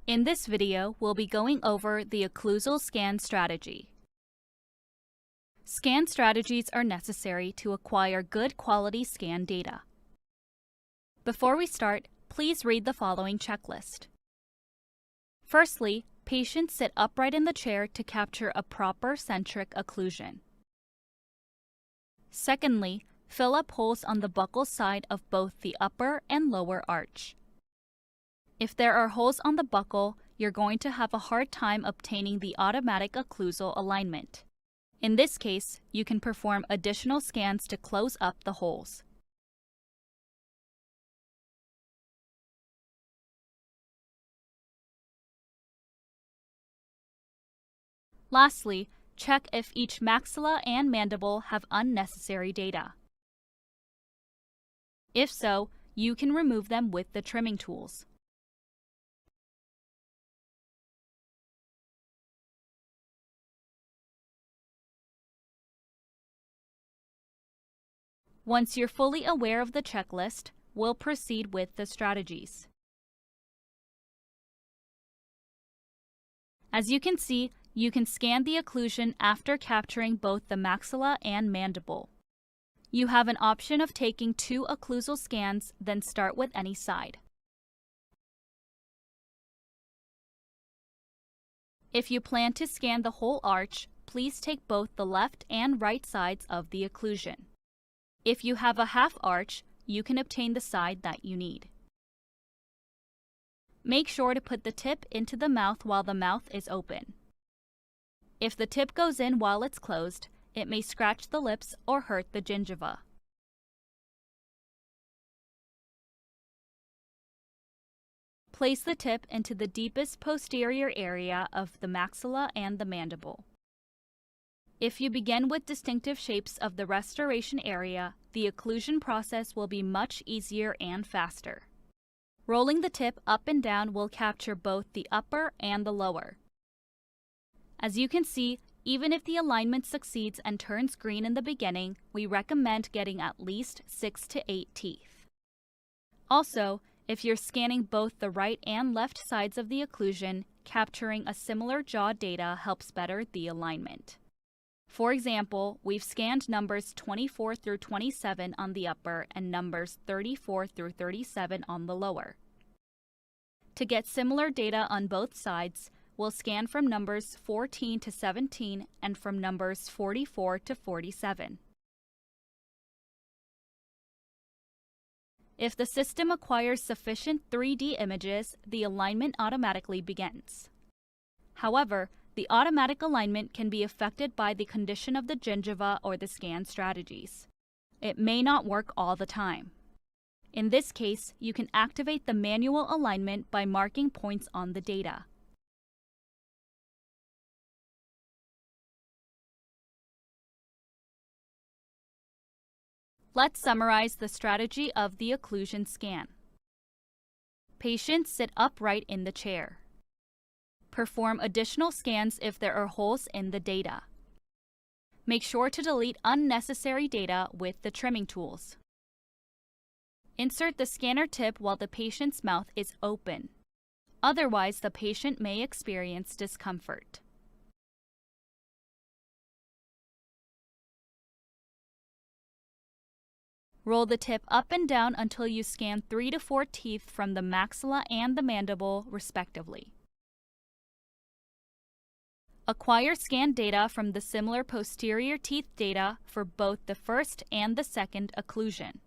In this video, we'll be going over the occlusal scan strategy. Scan strategies are necessary to acquire good quality scan data. Before we start, please read the following checklist. Firstly, patients sit upright in the chair to capture a proper centric occlusion. Secondly, fill up holes on the buccal side of both the upper and lower arch. If there are holes on the buccal, you're going to have a hard time obtaining the automatic occlusal alignment. In this case, you can perform additional scans to close up the holes. Lastly, check if each maxilla and mandible have unnecessary data. If so, you can remove them with the trimming tools. Once you're fully aware of the checklist, we'll proceed with the strategies. As you can see, you can scan the occlusion after capturing both the maxilla and mandible. You have an option of taking 2 occlusal scans, then start with any side. If you plan to scan the whole arch, please take both the left and right sides of the occlusion. If you have a half arch, you can obtain the side that you need. Make sure to put the tip into the mouth while the mouth is open. If the tip goes in while it's closed, it may scratch the lips or hurt the gingiva. Place the tip into the deepest posterior area of the maxilla and the mandible. If you begin with distinctive shapes of the restoration area, the occlusion process will be much easier and faster. Rolling the tip up and down will capture both the upper and the lower. As you can see, even if the alignment succeeds and turns green in the beginning, we recommend getting at least 6 to 8 teeth. Also, if you're scanning both the right and left sides of the occlusion, capturing a similar jaw data helps better the alignment. For example, we've scanned numbers 24 through 27 on the upper and numbers 34 through 37 on the lower. To get similar data on both sides, we'll scan from numbers 14 to 17 and from numbers 44 to 47. If the system acquires sufficient 3D images, the alignment automatically begins. However, the automatic alignment can be affected by the condition of the gingiva or the scan strategies. It may not work all the time. In this case, you can activate the manual alignment by marking points on the data. Let's summarize the strategy of the occlusion scan. Patients sit upright in the chair. Perform additional scans if there are holes in the data. Make sure to delete unnecessary data with the trimming tools. Insert the scanner tip while the patient's mouth is open. Otherwise, the patient may experience discomfort. Roll the tip up and down until you scan 3 to 4 teeth from the maxilla and the mandible, respectively. Acquire scan data from the similar posterior teeth data for both the first and the second occlusion.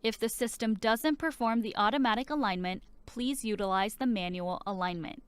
If the system doesn't perform the automatic alignment, please utilize the manual alignment.